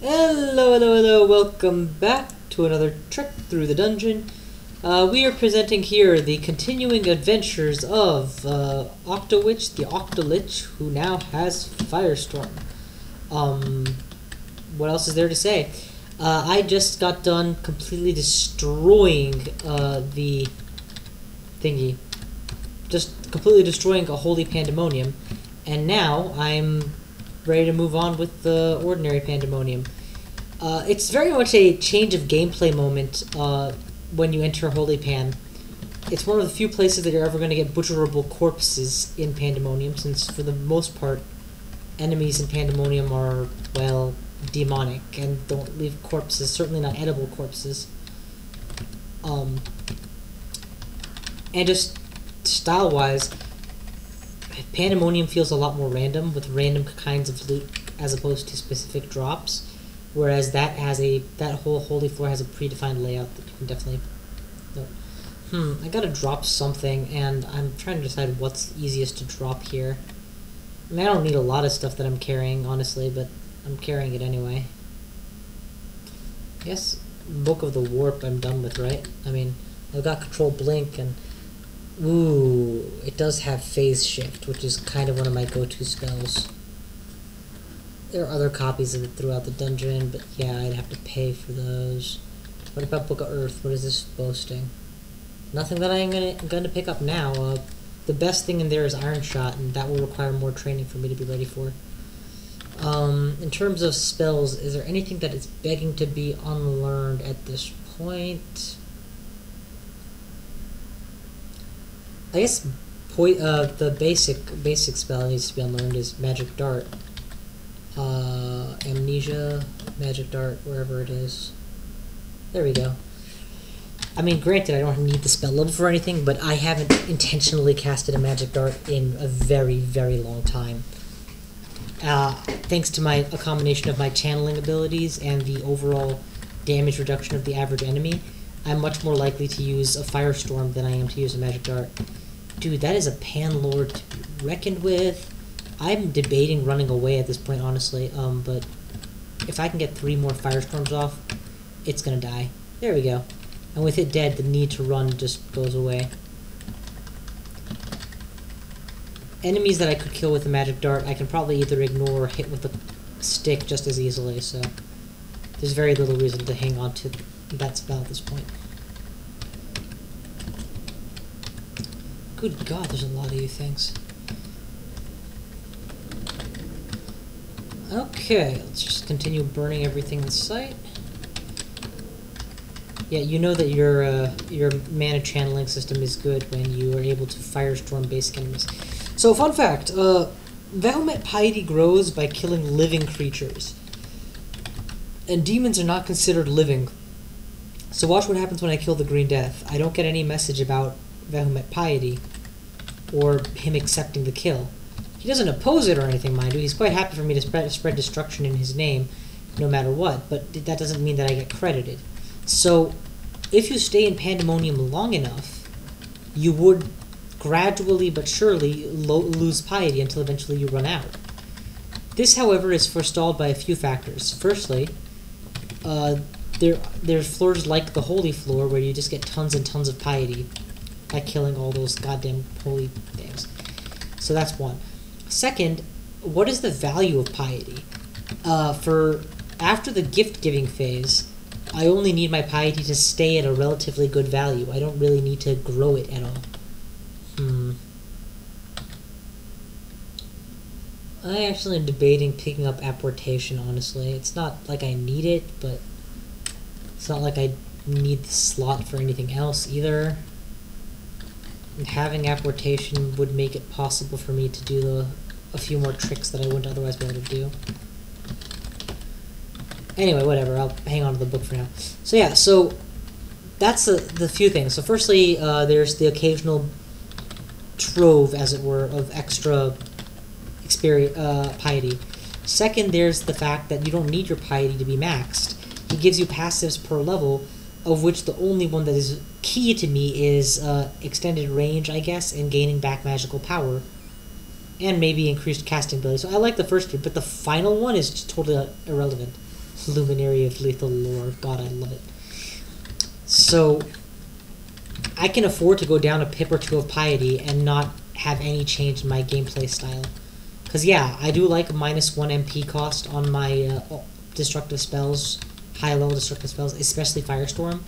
Hello, welcome back to another trek through the dungeon. We are presenting here the continuing adventures of Octowitch, the Octolich, who now has Firestorm. What else is there to say? I just got done completely destroying the thingy. Just completely destroying a holy Pandemonium, and now I'm ready to move on with the ordinary Pandemonium. It's very much a change of gameplay moment when you enter Holy Pan. It's one of the few places that you're ever going to get butcherable corpses in Pandemonium, since for the most part, enemies in Pandemonium are, well, demonic and don't leave corpses, certainly not edible corpses. And just style-wise, Pandemonium feels a lot more random, with random kinds of loot as opposed to specific drops, whereas that whole holy floor has a predefined layout that you can definitely note. I gotta drop something, and I'm trying to decide what's easiest to drop here. I mean, I don't need a lot of stuff that I'm carrying, honestly, but I'm carrying it anyway. I guess Book of the Warp I'm done with, right? I mean, I've got Control Blink, and ooh, it does have Phase Shift, which is kind of one of my go-to spells. There are other copies of it throughout the dungeon, but yeah, I'd have to pay for those. What about Book of Earth? What is this boasting? Nothing that I'm gonna pick up now. The best thing in there is Iron Shot, and that will require more training for me to be ready for. In terms of spells, is there anything that is begging to be unlearned at this point? I guess the basic spell that needs to be unlearned is Magic Dart. Amnesia, Magic Dart, wherever it is. There we go. I mean, granted, I don't need the spell level for anything, but I haven't intentionally casted a Magic Dart in a very, very long time. Thanks to a combination of my channeling abilities and the overall damage reduction of the average enemy, I'm much more likely to use a Firestorm than I am to use a Magic Dart. Dude, that is a Pan Lord to be reckoned with. I'm debating running away at this point, honestly, but if I can get 3 more Firestorms off, it's gonna die. There we go. And with it dead, the need to run just goes away. Enemies that I could kill with a Magic Dart, I can probably either ignore or hit with a stick just as easily, so there's very little reason to hang on to that spell at this point. Good God, there's a lot of you things. Okay, let's just continue burning everything in sight. Yeah, you know that your mana channeling system is good when you are able to Firestorm basic enemies. So, fun fact, Vehement Piety grows by killing living creatures. And demons are not considered living. So watch what happens when I kill the Green Death. I don't get any message about Vehement Piety or him accepting the kill. He doesn't oppose it or anything, mind you. He's quite happy for me to spread destruction in his name, no matter what, but that doesn't mean that I get credited. So, if you stay in Pandemonium long enough, you would gradually but surely lose piety until eventually you run out. This, however, is forestalled by a few factors. Firstly, there's floors like the Holy Floor where you just get tons and tons of piety by killing all those goddamn holy things. So that's one. Second, what is the value of piety? For after the gift-giving phase, I only need my piety to stay at a relatively good value. I don't really need to grow it at all. I actually am debating picking up apportation, honestly. It's not like I need it, but it's not like I need the slot for anything else either. And having apportation would make it possible for me to do a few more tricks that I wouldn't otherwise be able to do. Anyway, whatever, I'll hang on to the book for now. So yeah, so that's the few things. So firstly, there's the occasional trove, as it were, of extra piety. Second, there's the fact that you don't need your piety to be maxed. He gives you passives per level, of which the only one that is key to me is extended range, I guess, and gaining back magical power. And maybe increased casting ability. So I like the first two, but the final one is just totally irrelevant. Luminary of Lethal Lore. God, I love it. So, I can afford to go down a pip or two of Piety and not have any change in my gameplay style. Because, yeah, I do like a -1 MP cost on my destructive spells, high-level destructive spells, especially Firestorm.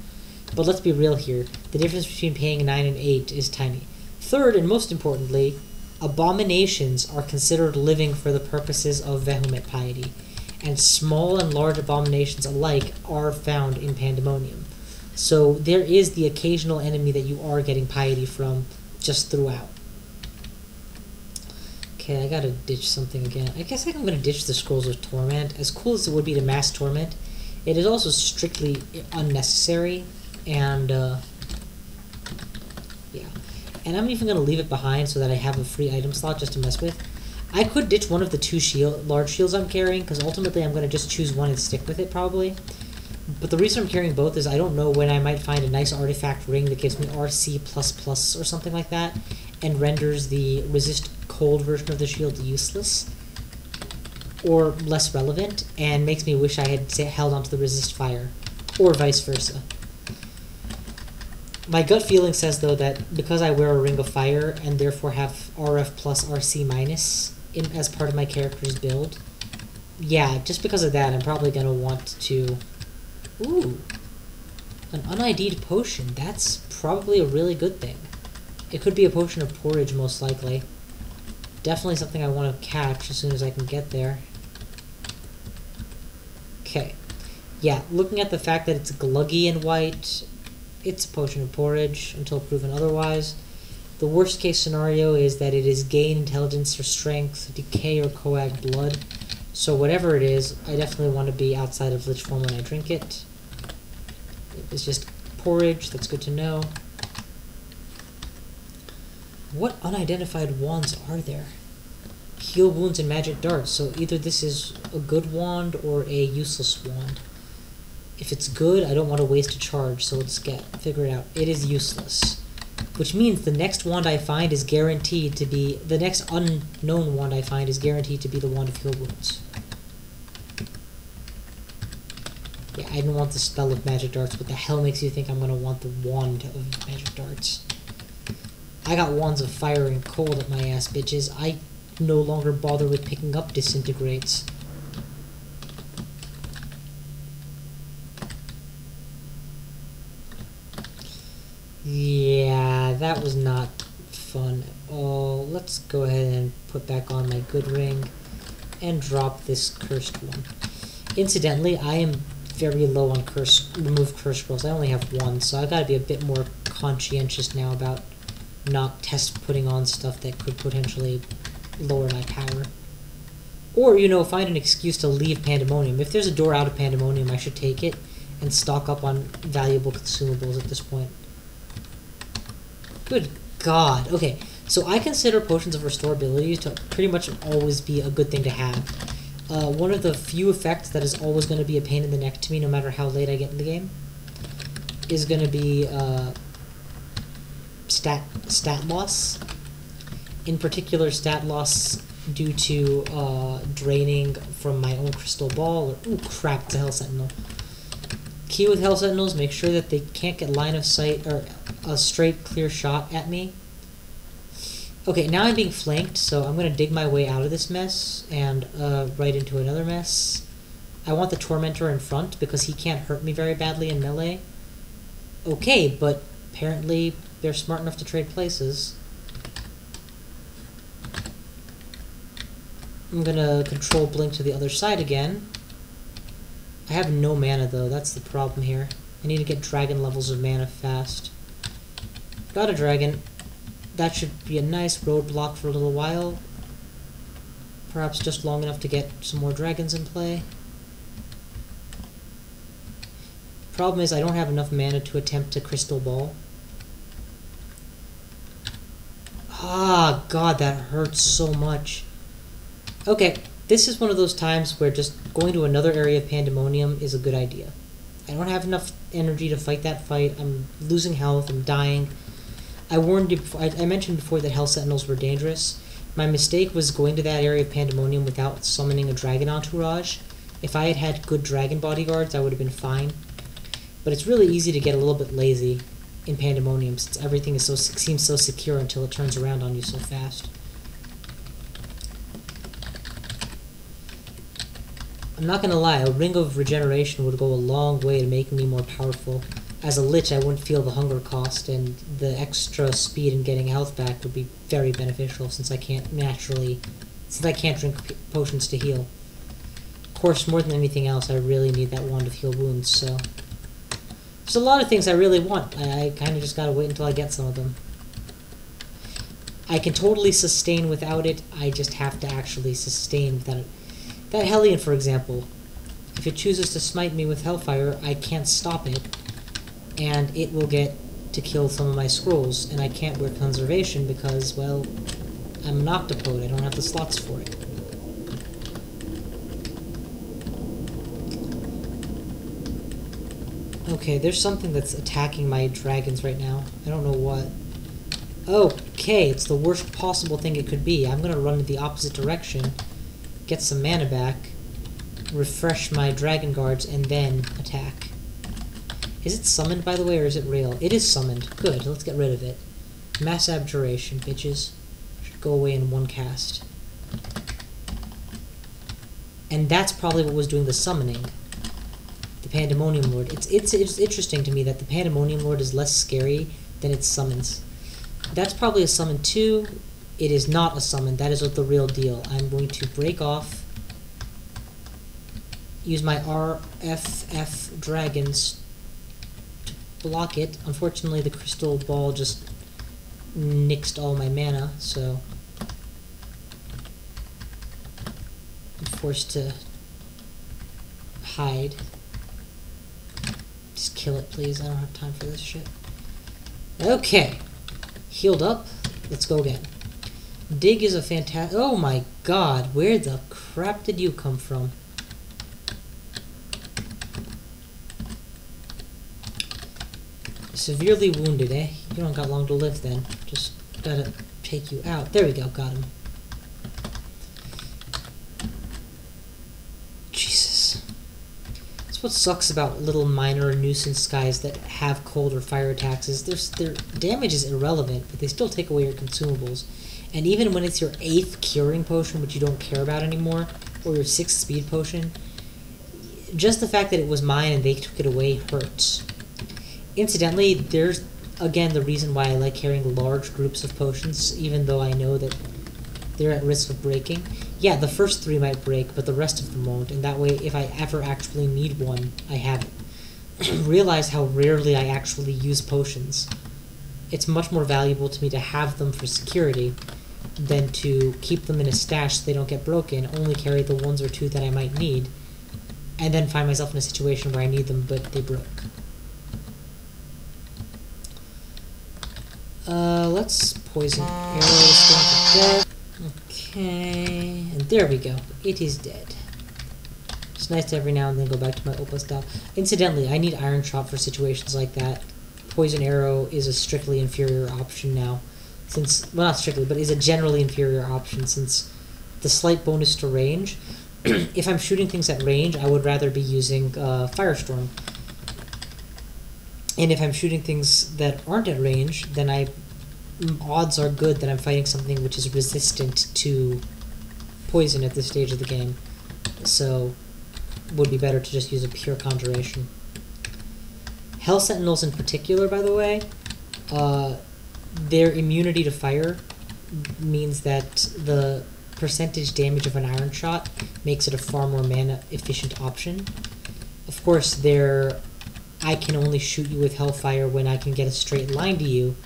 But let's be real here. The difference between paying 9 and 8 is tiny. Third, and most importantly, abominations are considered living for the purposes of Vehement Piety. And small and large abominations alike are found in Pandemonium. So there is the occasional enemy that you are getting Piety from just throughout. Okay, I gotta ditch something again. I guess I'm gonna ditch the Scrolls of Torment. As cool as it would be to mass Torment, it is also strictly unnecessary, and yeah. And I'm even gonna leave it behind so that I have a free item slot just to mess with. I could ditch one of the two large shields I'm carrying, because ultimately I'm gonna just choose one and stick with it probably. But the reason I'm carrying both is I don't know when I might find a nice artifact ring that gives me RC++ or something like that, and renders the resist cold version of the shield useless or less relevant, and makes me wish I had held onto the resist fire, or vice versa. My gut feeling says though that because I wear a ring of fire and therefore have RF plus RC minus as part of my character's build, yeah, just because of that I'm probably gonna want to. Ooh, an un-ID'd potion. That's probably a really good thing. It could be a potion of porridge, most likely. Definitely something I want to catch as soon as I can get there. Okay. Yeah, looking at the fact that it's gluggy and white, it's a potion of porridge until proven otherwise. The worst case scenario is that it is gain intelligence or strength, decay or coag blood. So whatever it is, I definitely want to be outside of lich form when I drink it. It's just porridge, that's good to know. What unidentified wands are there? Heal wounds and magic darts, so either this is a good wand or a useless wand. If it's good, I don't want to waste a charge, so let's figure it out. It is useless. Which means the next wand I find is guaranteed to be, the next unknown wand I find is guaranteed to be the wand of heal wounds. Yeah, I didn't want the spell of magic darts. What the hell makes you think I'm going to want the wand of magic darts? I got wands of fire and cold at my ass, bitches. I no longer bother with picking up disintegrates. Yeah, that was not fun at all. Let's go ahead and put back on my good ring and drop this cursed one. Incidentally, I am very low on remove curse scrolls. I only have one, so I gotta be a bit more conscientious now about not putting on stuff that could potentially lower my power. Or, you know, find an excuse to leave Pandemonium. If there's a door out of Pandemonium, I should take it and stock up on valuable consumables at this point. Good God. Okay, so I consider potions of restorability to pretty much always be a good thing to have. One of the few effects that is always going to be a pain in the neck to me, no matter how late I get in the game, is going to be stat loss. In particular, stat loss due to draining from my own crystal ball. Ooh, crap, it's a Hell Sentinel. Key with Hell Sentinels, make sure that they can't get line of sight or a straight, clear shot at me. Okay, now I'm being flanked, so I'm going to dig my way out of this mess and right into another mess. I want the Tormentor in front because he can't hurt me very badly in melee. Okay, but apparently they're smart enough to trade places. I'm going to control blink to the other side again. I have no mana though, that's the problem here. I need to get dragon levels of mana fast. Got a dragon. That should be a nice roadblock for a little while. Perhaps just long enough to get some more dragons in play. Problem is I don't have enough mana to attempt a crystal ball. Ah, God, that hurts so much. Okay, this is one of those times where just going to another area of Pandemonium is a good idea. I don't have enough energy to fight that fight. I'm losing health. I'm dying. I warned you before, I mentioned before that Hell Sentinels were dangerous. My mistake was going to that area of Pandemonium without summoning a dragon entourage, If I had had good dragon bodyguards, I would have been fine. But it's really easy to get a little bit lazy in Pandemonium since everything is seems so secure until it turns around on you so fast. I'm not gonna lie, a ring of regeneration would go a long way to making me more powerful. As a lich, I wouldn't feel the hunger cost, and the extra speed in getting health back would be very beneficial since I can't drink potions to heal. Of course, more than anything else, I really need that wand of heal wounds, so... There's a lot of things I really want. I kind of just gotta wait until I get some of them. I can totally sustain without it, I just have to actually sustain without it. That Hellion, for example, if it chooses to smite me with Hellfire, I can't stop it, and it will get to kill some of my scrolls, and I can't wear Conservation because, well, I'm an Octopode, I don't have the slots for it. Okay, there's something that's attacking my dragons right now. I don't know what. Okay, it's the worst possible thing it could be. I'm gonna run in the opposite direction, get some mana back, refresh my dragon guards, and then attack. Is it summoned, by the way, or is it real? It is summoned. Good, let's get rid of it. Mass Abjuration, bitches. Should go away in one cast. And that's probably what was doing the summoning. The Pandemonium Lord. It's interesting to me that the Pandemonium Lord is less scary than its summons. That's probably a summon too. It is not a summon. That is the real deal. I'm going to break off, use my RFF dragons to block it. Unfortunately, the crystal ball just nixed all my mana, so I'm forced to hide. Just kill it, please. I don't have time for this shit. Okay. Healed up. Let's go again. Dig is a fantastic... Oh my god, where the crap did you come from? Severely wounded, eh? You don't got long to live then. Just gotta take you out. There we go, got him. Jesus. That's what sucks about little minor nuisance guys that have cold or fire attacks is their damage is irrelevant, but they still take away your consumables. And even when it's your 8th curing potion, which you don't care about anymore, or your 6th speed potion, just the fact that it was mine and they took it away hurts. Incidentally, there's, again, the reason why I like carrying large groups of potions, even though I know that they're at risk of breaking. Yeah, the first 3 might break, but the rest of them won't, and that way, if I ever actually need one, I have it. Realize how rarely I actually use potions. It's much more valuable to me to have them for security than to keep them in a stash so they don't get broken, only carry the 1 or 2 that I might need, and then find myself in a situation where I need them but they broke. Let's poison arrows to death. Okay, and there we go. It is dead. It's nice to every now and then go back to my OpPA style. Incidentally, I need Iron Shot for situations like that. Poison Arrow is a strictly inferior option now. Since, well, not strictly, but is a generally inferior option since the slight bonus to range. If I'm shooting things at range, I would rather be using Firestorm. And if I'm shooting things that aren't at range, then odds are good that I'm fighting something which is resistant to poison at this stage of the game. So, it would be better to just use a pure conjuration. Hell Sentinels in particular, by the way, their immunity to fire means that the percentage damage of an Iron Shot makes it a far more mana efficient option. Of course, I can only shoot you with Hellfire when I can get a straight line to you,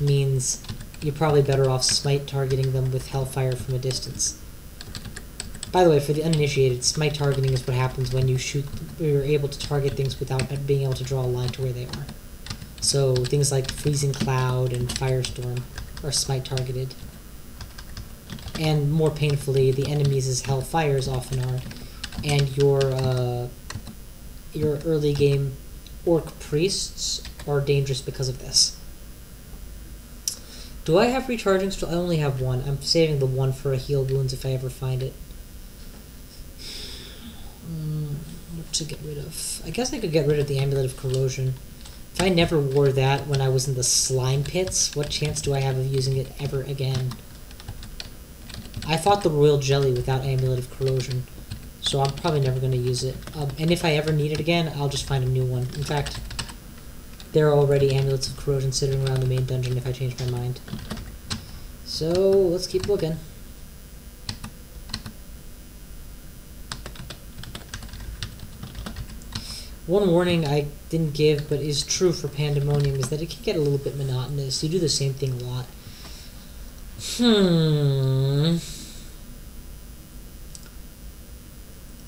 means you're probably better off smite targeting them with Hellfire from a distance. By the way, for the uninitiated, smite targeting is what happens when you're able to target things without being able to draw a line to where they are. So things like Freezing Cloud and Firestorm are smite targeted. And more painfully, the enemies' Hellfires often are. And your early game Orc Priests are dangerous because of this. Do I have recharging still? I only have 1. I'm saving the 1 for a heal wounds if I ever find it. to get rid of? I guess I could get rid of the Amulet of Corrosion. If I never wore that when I was in the slime pits, what chance do I have of using it ever again? I fought the Royal Jelly without Amulet of Corrosion, so I'm probably never going to use it. And if I ever need it again, I'll just find a new one. In fact, there are already Amulets of Corrosion sitting around the main dungeon if I change my mind. So, let's keep looking. One warning I didn't give, but is true for Pandemonium, is that it can get a little bit monotonous. You do the same thing a lot.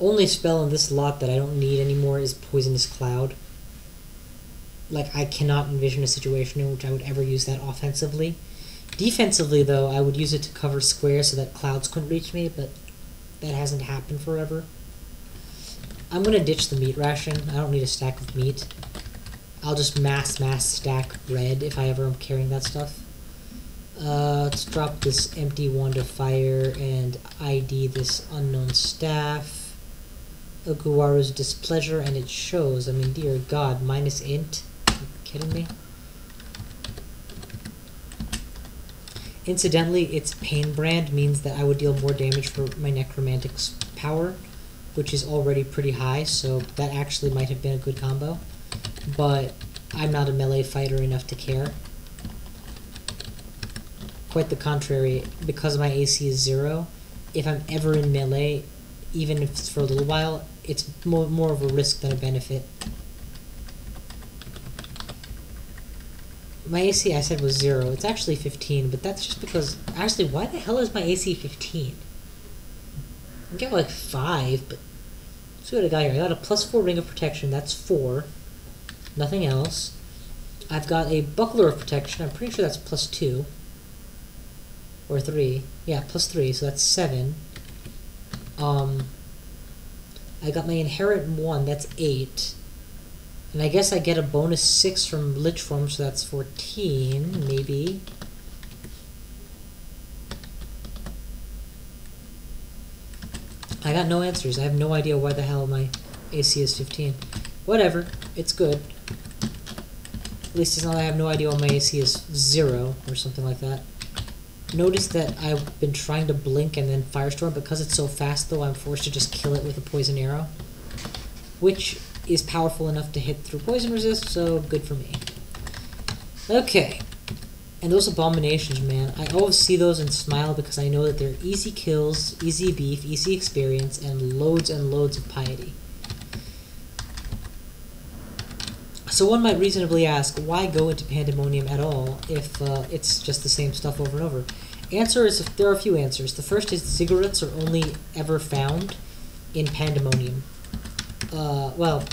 Only spell in this lot that I don't need anymore is Poisonous Cloud. Like, I cannot envision a situation in which I would ever use that offensively. Defensively, though, I would use it to cover squares so that clouds couldn't reach me, but that hasn't happened forever. I'm gonna ditch the meat ration. I don't need a stack of meat. I'll just mass stack bread if I ever am carrying that stuff. Let's drop this empty wand of fire and ID this unknown staff. Oguwaru's displeasure, and it shows. I mean, dear God, minus int? Are you kidding me? Incidentally, its pain brand means that I would deal more damage for my necromantic's power, which is already pretty high, so that actually might have been a good combo. But I'm not a melee fighter enough to care. Quite the contrary, because my AC is 0, if I'm ever in melee, even if it's for a little while, it's more of a risk than a benefit. My AC, I said, was 0. It's actually 15, but that's just because... Actually, why the hell is my AC 15? I get like 5, but... Let's see what I got here. I got a +4 Ring of Protection. That's 4. Nothing else. I've got a Buckler of Protection. I'm pretty sure that's +2. Or 3. Yeah, +3, so that's 7. I got my Inherent 1. That's 8. And I guess I get a bonus 6 from Lich Form, so that's 14, maybe. I got no answers. I have no idea why the hell my AC is 15. Whatever. It's good. At least it's not that I have no idea why my AC is 0 or something like that. Notice that I've been trying to blink and then firestorm. Because it's so fast, though, I'm forced to just kill it with a poison arrow. Which is powerful enough to hit through poison resist, so good for me. Okay. And those abominations, man. I always see those and smile because I know that they're easy kills, easy beef, easy experience, and loads of piety. So one might reasonably ask, why go into Pandemonium at all if it's just the same stuff over and over? Answer is, there are a few answers. The first is ziggurats are only ever found in Pandemonium. Well,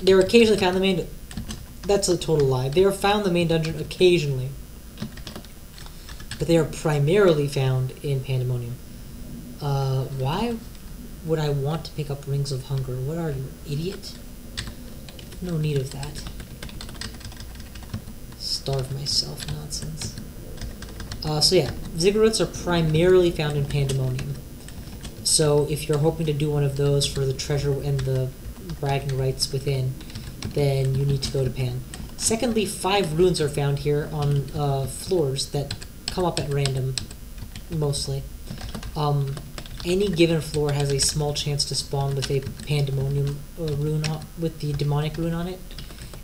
they're occasionally found in the main... That's a total lie. They are found in the main dungeon occasionally. But they are primarily found in Pandemonium. Why would I want to pick up Rings of Hunger? What are you, idiot? No need of that. Starve myself nonsense. So yeah, ziggurats are primarily found in Pandemonium. So if you're hoping to do one of those for the treasure and the bragging rights within, then you need to go to Pan. Secondly, 5 runes are found here on floors that come up at random, mostly. Any given floor has a small chance to spawn with a Pandemonium rune with the demonic rune on it.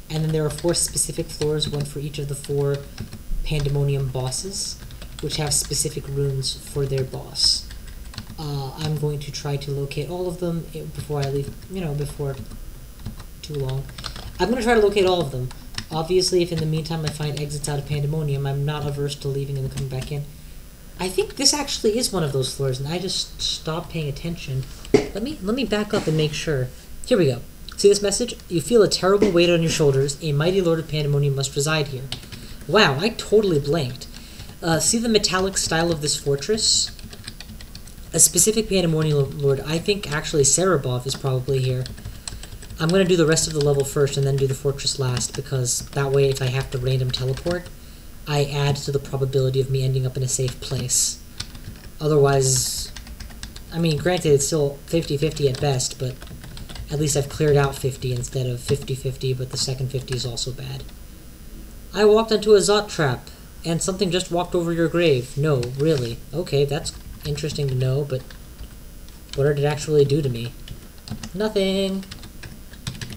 And then there are 4 specific floors, one for each of the 4 Pandemonium bosses, which have specific runes for their boss. I'm going to try to locate all of them before I leave, before too long. I'm going to try to locate all of them. Obviously, if in the meantime I find exits out of Pandemonium, I'm not averse to leaving and then coming back in. I think this actually is one of those floors, and I just stopped paying attention. Let me back up and make sure. Here we go. See this message? You feel a terrible weight on your shoulders. A mighty lord of Pandemonium must reside here. Wow, I totally blanked. See the metallic style of this fortress? A specific Pandemonium lord, I think actually Cerebov is probably here. I'm going to do the rest of the level first and then do the fortress last, because that way if I have to random teleport, I add to the probability of me ending up in a safe place. Otherwise, I mean, granted, it's still 50-50 at best, but At least I've cleared out 50 instead of 50-50, but the second 50 is also bad. I walked into a Zot trap, and something just walked over your grave. No, really. Okay, that's interesting to know, but what did it actually do to me? Nothing.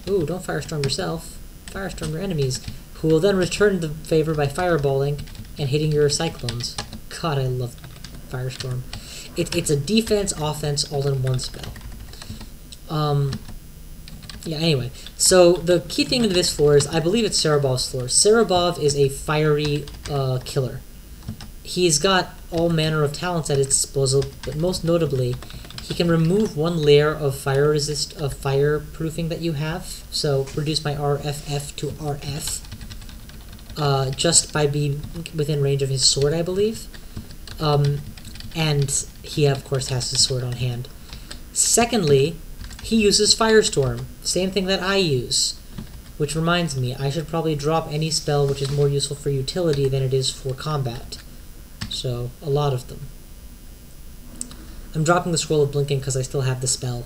Ooh, don't firestorm yourself. Firestorm your enemies, who will then return the favor by fireballing and hitting your cyclones. God, I love firestorm. It's a defense, offense, all in one spell. Yeah, anyway. So, the key thing in this floor is, I believe it's Cerebov's floor. Cerebov is a fiery killer. He's got all manner of talents at his disposal, but most notably, he can remove one layer of fireproofing that you have. So, reduce my RFF to RF. Just by being within range of his sword, I believe. And he, of course, has his sword on hand. Secondly, he uses Firestorm, same thing that I use. Which reminds me, I should probably drop any spell which is more useful for utility than it is for combat. So, a lot of them. I'm dropping the Scroll of Blinking because I still have the spell.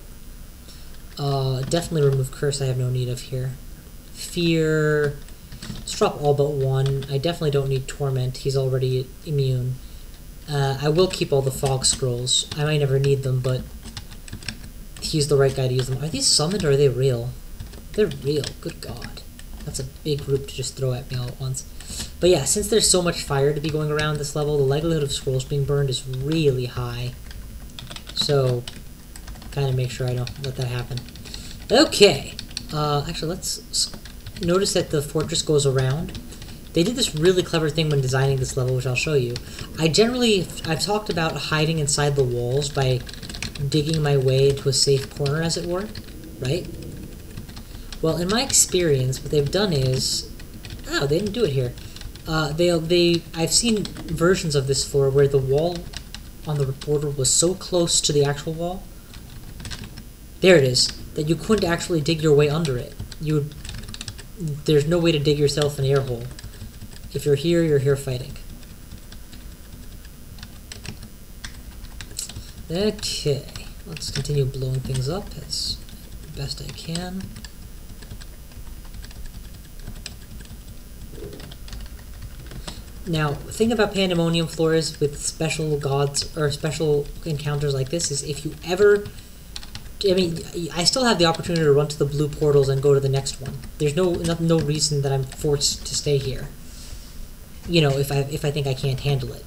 Definitely remove Curse, I have no need of here. Fear. Let's drop all but one. I definitely don't need Torment, he's already immune. I will keep all the Fog Scrolls. I might never need them, but he's the right guy to use them. Are these summoned or are they real? They're real, good god. That's a big group to just throw at me all at once. But yeah, since there's so much fire to be going around this level, the likelihood of scrolls being burned is really high. So, kind of make sure I don't let that happen. Okay. Actually, let's notice that the fortress goes around. They did this really clever thing when designing this level, which I'll show you. I've talked about hiding inside the walls by digging my way into a safe corner, as it were, right? Well, in my experience, what they've done is... Oh, they didn't do it here. I've seen versions of this floor where the wall on the border was so close to the actual wall, there it is, that you couldn't actually dig your way under it. There's no way to dig yourself an air hole. If you're here fighting. Okay, let's continue blowing things up as best I can. Now, the thing about Pandemonium floors with special gods or special encounters like this is if you ever... I mean, I still have the opportunity to run to the blue portals and go to the next one. There's no reason that I'm forced to stay here. You know, if I think I can't handle it.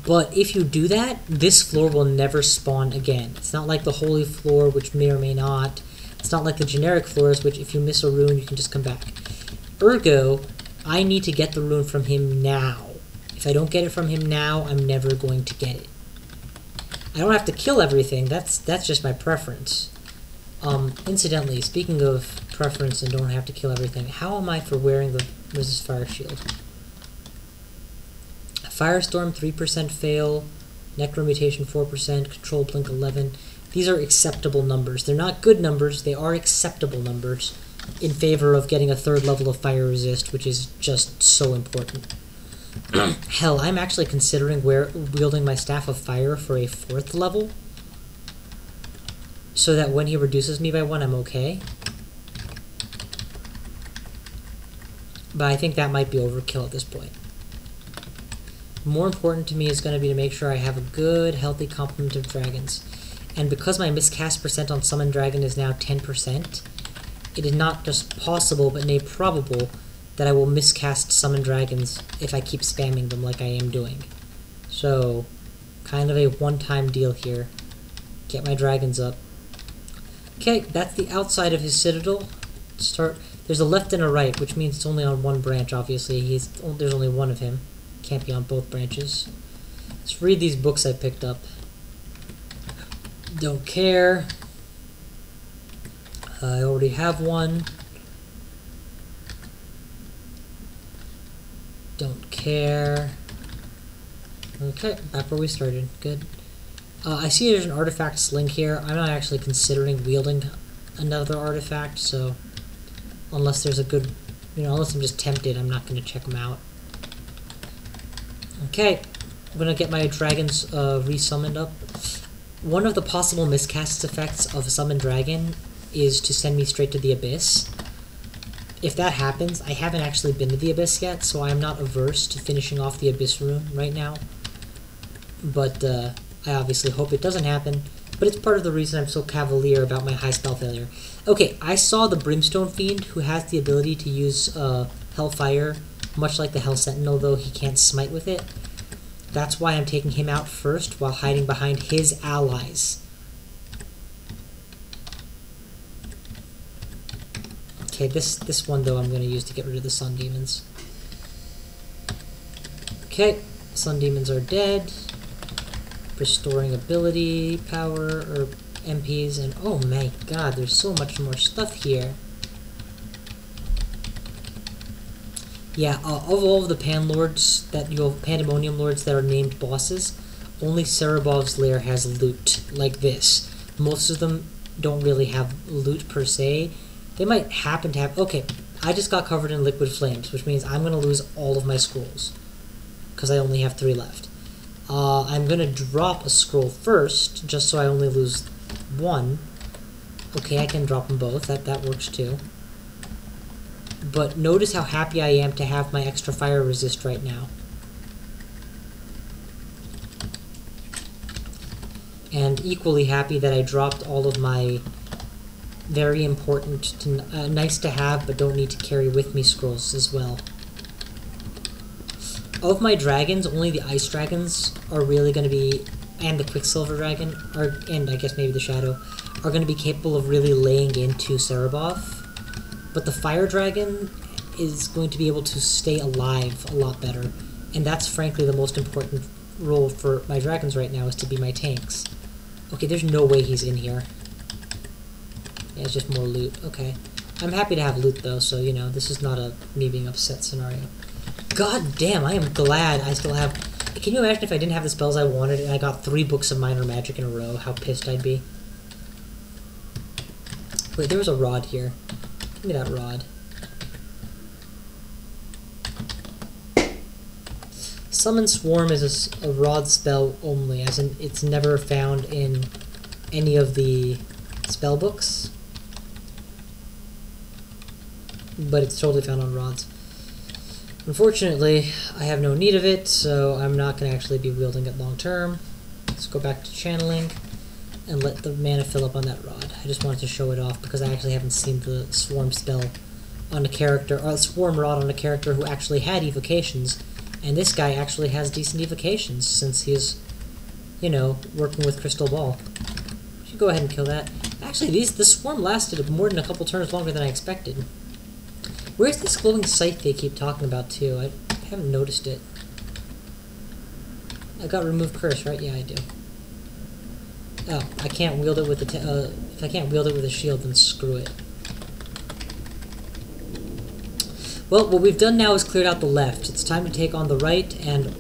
But if you do that, this floor will never spawn again. It's not like the holy floor, which may or may not. It's not like the generic floors, which if you miss a rune, you can just come back. Ergo, I need to get the rune from him now. If I don't get it from him now, I'm never going to get it. I don't have to kill everything, that's just my preference. Incidentally, speaking of preference and don't have to kill everything, how am I for wearing the resist fire shield? Firestorm 3% fail, Necro Mutation 4%, Control Blink 11. These are acceptable numbers. They're not good numbers, they are acceptable numbers in favor of getting a 3rd level of fire resist, which is just so important. Hell, I'm actually considering wielding my Staff of Fire for a 4th level, so that when he reduces me by 1, I'm okay. But I think that might be overkill at this point. More important to me is going to be to make sure I have a good, healthy complement of dragons. And because my miscast percent on Summon Dragon is now 10%, it is not just possible, but nay probable, that I will miscast Summon Dragons if I keep spamming them like I am doing. So, kind of a one-time deal here. Get my dragons up. Okay, that's the outside of his citadel. There's a left and a right, which means it's only on one branch, obviously. There's only one of him. Can't be on both branches. Let's read these books I picked up. Don't care. I already have one. Don't care. Okay, back where we started. Good. I see there's an artifact sling here. I'm not actually considering wielding another artifact, so unless there's a good, unless I'm just tempted, I'm not going to check them out. Okay, I'm going to get my dragons resummoned up. One of the possible miscast effects of a Summon Dragon is to send me straight to the Abyss. If that happens, I haven't actually been to the Abyss yet, so I'm not averse to finishing off the Abyss room right now. But I obviously hope it doesn't happen, but it's part of the reason I'm so cavalier about my high spell failure. Okay, I saw the Brimstone Fiend, who has the ability to use Hellfire, much like the Hell Sentinel, though he can't smite with it. That's why I'm taking him out first, while hiding behind his allies. Okay, this one, though, I'm going to use to get rid of the Sun Demons. Okay, Sun Demons are dead. Restoring ability, power, or MPs, and oh my god, there's so much more stuff here. Yeah, of all of the Pandemonium Lords that are named bosses, only Cerebov's lair has loot, like this. Most of them don't really have loot per se. They might happen to have... Okay, I just got covered in liquid flames, which means I'm going to lose all of my scrolls, because I only have 3 left. I'm going to drop a scroll first, just so I only lose 1. Okay, I can drop them both. That works too. But notice how happy I am to have my extra fire resist right now. And equally happy that I dropped all of my very important, nice to have, but don't need to carry with me scrolls as well. Of my dragons, only the ice dragons are really going to be, and the quicksilver dragon, and I guess maybe the shadow, are going to be capable of really laying into Cerebov. But the fire dragon is going to be able to stay alive a lot better, and that's frankly the most important role for my dragons right now, is to be my tanks. Okay, there's no way he's in here. Yeah, it's just more loot. Okay. I'm happy to have loot though, so you know, this is not a me being upset scenario. God damn, I am glad I still have... Can you imagine if I didn't have the spells I wanted and I got 3 books of minor magic in a row? How pissed I'd be. Wait, there was a rod here. Give me that rod. Summon Swarm is a rod spell only, as in it's never found in any of the spell books. But it's totally found on rods. Unfortunately, I have no need of it, so I'm not going to actually be wielding it long term. Let's go back to channeling and let the mana fill up on that rod. I just wanted to show it off because I actually haven't seen the Swarm spell on a character, or Swarm rod on a character who actually had evocations, and this guy actually has decent evocations since he's, you know, working with Crystal Ball. We should go ahead and kill that. Actually, the Swarm lasted more than a couple turns longer than I expected. Where's this glowing scythe they keep talking about, too? I haven't noticed it. I got remove curse, right? Yeah, I do. Oh, I can't wield it with the if I can't wield it with a shield, then screw it. Well, what we've done now is cleared out the left. It's time to take on the right, and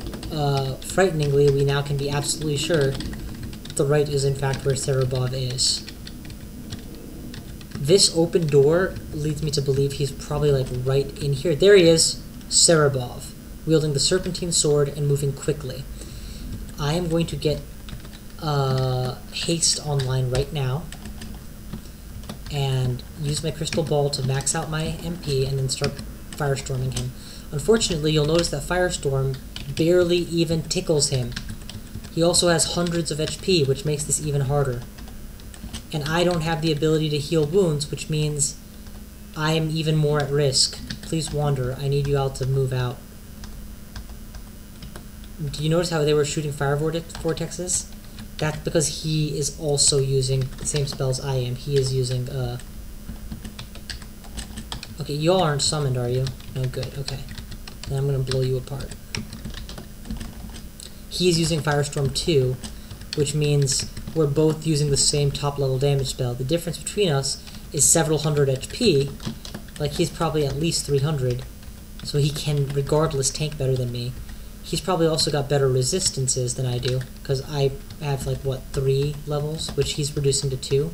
frighteningly, we now can be absolutely sure the right is in fact where Cerebov is. This open door leads me to believe he's probably like right in here. There he is, Cerebov, wielding the Serpentine Sword and moving quickly. I am going to get haste online right now and use my Crystal Ball to max out my MP and then start firestorming him. Unfortunately, you'll notice that Firestorm barely even tickles him. He also has hundreds of HP, which makes this even harder. And I don't have the ability to heal wounds, which means I am even more at risk. Please wander. I need you all to move out. Do you notice how they were shooting fire vortexes? That's because he is also using the same spells I am. He is using, Okay, y'all aren't summoned, are you? No, good, okay. Then I'm gonna blow you apart. He's using Firestorm too, which means we're both using the same top-level damage spell. The difference between us is several hundred HP. Like, he's probably at least 300, so he can, regardless, tank better than me. He's probably also got better resistances than I do, because I have, like, what, 3 levels, which he's reducing to 2.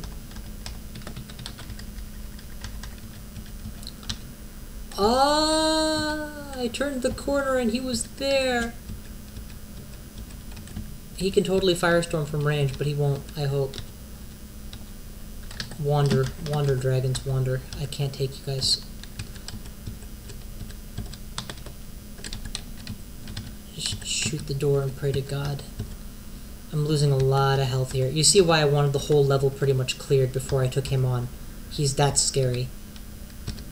I turned the corner and he was there. He can totally Firestorm from range, but he won't, I hope. Wander, dragons, wander. I can't take you guys. Just shoot the door and pray to God. I'm losing a lot of health here. You see why I wanted the whole level pretty much cleared before I took him on. He's that scary.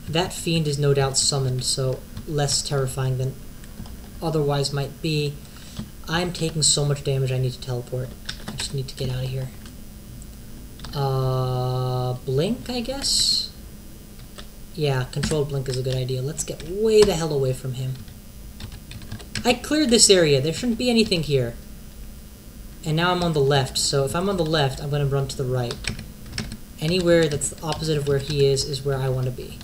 That fiend is no doubt summoned, so less terrifying than otherwise might be. I'm taking so much damage I need to teleport. I just need to get out of here. Blink, I guess? Yeah, controlled blink is a good idea. Let's get way the hell away from him. I cleared this area. There shouldn't be anything here. And now I'm on the left, so if I'm on the left, I'm going to run to the right. Anywhere that's the opposite of where he is where I want to be.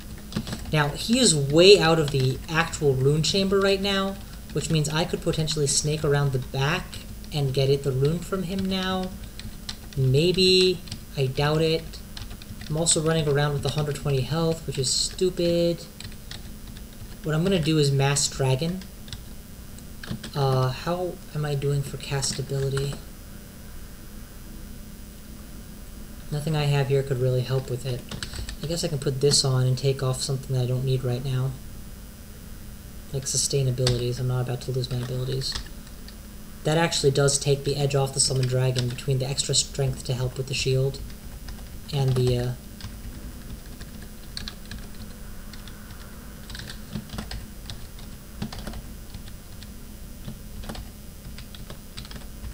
Now, he is way out of the actual rune chamber right now, which means I could potentially snake around the back and get the rune from him now. Maybe. I doubt it. I'm also running around with 120 health, which is stupid. What I'm going to do is mass dragon. How am I doing for castability? Nothing I have here could really help with it. I guess I can put this on and take off something that I don't need right now. Like sustainabilities. I'm not about to lose my abilities. That actually does take the edge off the summon dragon between the extra strength to help with the shield and the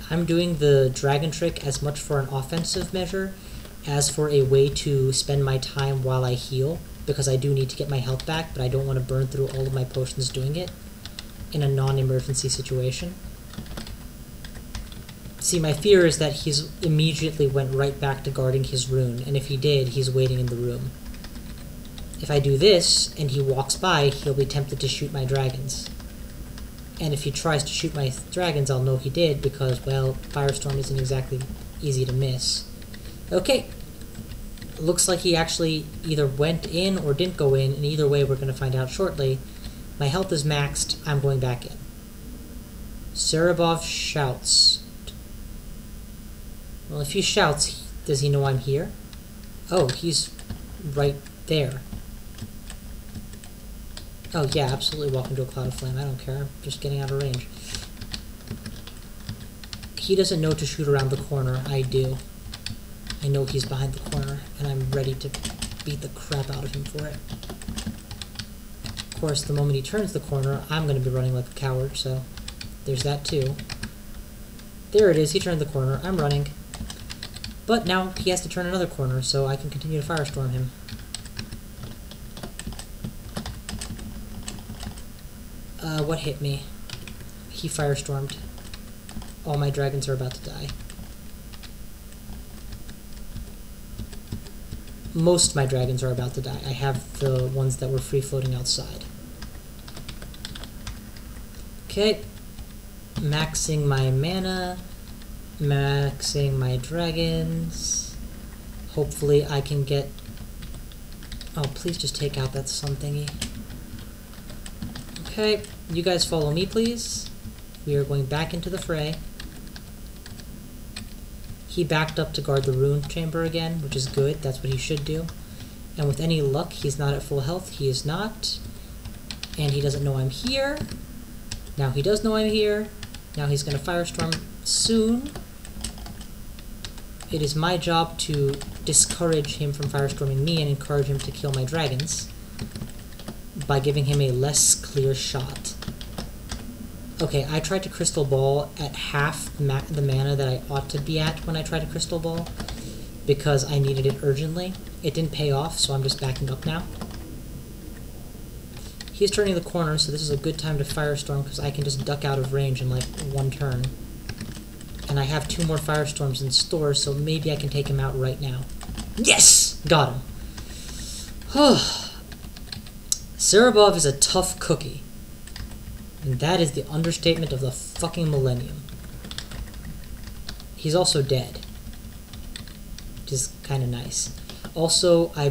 I'm doing the dragon trick as much for an offensive measure as for a way to spend my time while I heal, because I do need to get my health back, but I don't want to burn through all of my potions doing it in a non-emergency situation. See, my fear is that he's immediately went right back to guarding his rune, and if he did, he's waiting in the room. If I do this, and he walks by, he'll be tempted to shoot my dragons. And if he tries to shoot my dragons, I'll know he did, because, well, firestorm isn't exactly easy to miss. Okay. Looks like he actually either went in or didn't go in, and either way we're going to find out shortly. My health is maxed, I'm going back in. Cerebov shouts. Well, if he shouts, does he know I'm here? Oh, he's right there. Oh, yeah, absolutely walk into a cloud of flame. I don't care. I'm just getting out of range. He doesn't know to shoot around the corner. I do. I know he's behind the corner, and I'm ready to beat the crap out of him for it. Of course, the moment he turns the corner, I'm going to be running like a coward, so there's that too. There it is. He turned the corner. I'm running. But now he has to turn another corner, so I can continue to firestorm him. What hit me? He firestormed. All my dragons are about to die. Most of my dragons are about to die. I have the ones that were free-floating outside. Okay. Maxing my mana. Maxing my dragons. Hopefully I can get... Oh, please just take out that sun thingy. Okay, you guys follow me, please. We are going back into the fray. He backed up to guard the rune chamber again, which is good. That's what he should do. And with any luck, he's not at full health. He is not. And he doesn't know I'm here. Now he does know I'm here. Now he's going to firestorm soon. It is my job to discourage him from firestorming me and encourage him to kill my dragons by giving him a less clear shot. Okay, I tried to crystal ball at half the mana that I ought to be at when I tried to crystal ball because I needed it urgently. It didn't pay off, so I'm just backing up now. He's turning the corner, so this is a good time to firestorm because I can just duck out of range in like one turn. And I have 2 more firestorms in store, so maybe I can take him out right now. Yes! Got him. Cerebov is a tough cookie. And that is the understatement of the fucking millennium. He's also dead. Which is kind of nice. Also, I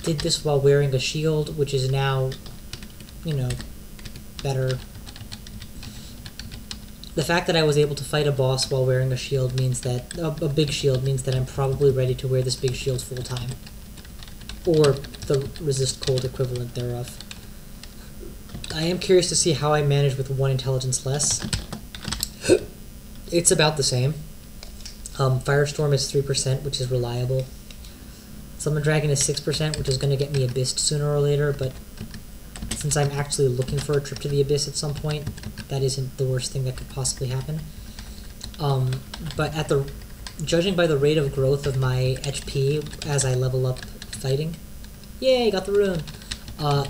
did this while wearing a shield, which is now, you know, better. The fact that I was able to fight a boss while wearing a shield means that a big shield means that I'm probably ready to wear this big shield full time, or the resist cold equivalent thereof. I am curious to see how I manage with 1 intelligence less. It's about the same. Firestorm is 3%, which is reliable. Summon Dragon is 6%, which is going to get me Abyssed sooner or later, but since I'm actually looking for a trip to the Abyss at some point, that isn't the worst thing that could possibly happen. But judging by the rate of growth of my HP as I level up fighting, yay, got the rune!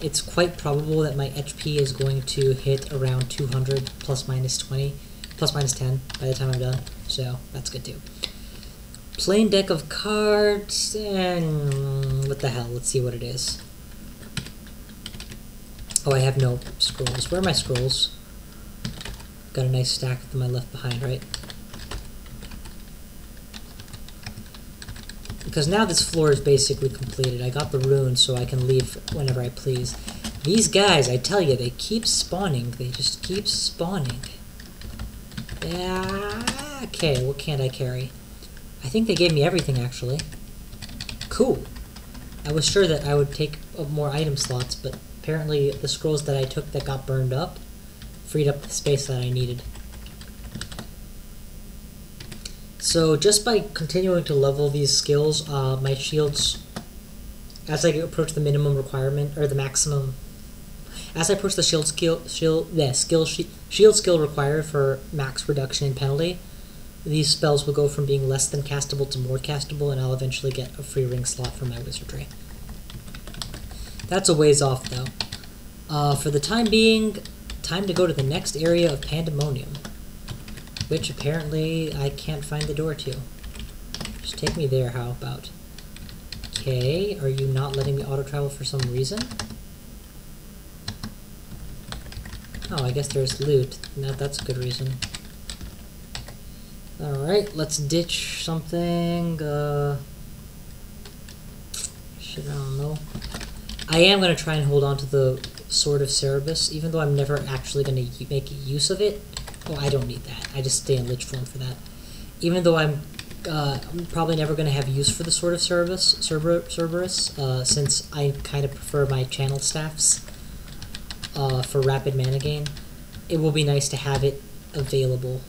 It's quite probable that my HP is going to hit around 200 plus minus 20, plus minus 10 by the time I'm done, so that's good too. Plain deck of cards, and what the hell, let's see what it is. Oh, I have no scrolls. Where are my scrolls? Got a nice stack of them I left behind, right? Because now this floor is basically completed. I got the rune so I can leave whenever I please. These guys, I tell you, they keep spawning. They just keep spawning. Yeah. Okay, what can't I carry? I think they gave me everything, actually. Cool. I was sure that I would take up more item slots, but apparently the scrolls that I took that got burned up freed up the space that I needed. So just by continuing to level these skills, my shields, as I approach the minimum requirement, or the maximum, as I approach the shield skill required for max reduction in penalty, these spells will go from being less than castable to more castable, and I'll eventually get a free ring slot for my wizardry. That's a ways off, though. For the time being, time to go to the next area of Pandemonium, which apparently I can't find the door to. Just take me there, how about? Okay, are you not letting me auto-travel for some reason? Oh, I guess there's loot. No, that's a good reason. Alright, let's ditch something. Shit, I don't know. I am going to try and hold on to the Sword of Cerebov, even though I'm never actually going to make use of it. Oh, I don't need that. I just stay in Lich form for that. Even though I'm probably never going to have use for the Sword of Cerberus, since I kind of prefer my channel staffs for rapid mana gain, it will be nice to have it available,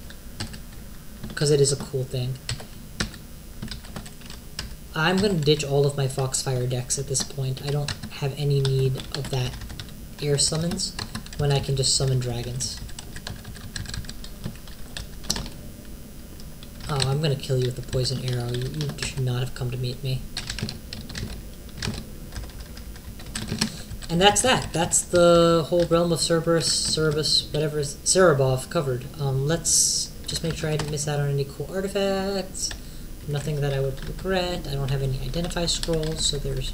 because it is a cool thing. I'm going to ditch all of my Foxfire decks at this point. I don't have any need of that air summons when I can just summon dragons. Oh, I'm going to kill you with a poison arrow. You should not have come to meet me. And that's that. That's the whole realm of Cerebov covered. Let's just make sure I didn't miss out on any cool artifacts. Nothing that I would regret. I don't have any identify scrolls, so there's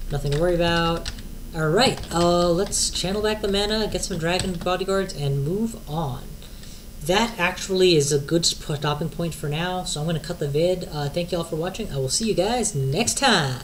nothing to worry about. Alright, let's channel back the mana, get some dragon bodyguards, and move on. That actually is a good stopping point for now, so I'm going to cut the vid. Thank you all for watching. I will see you guys next time.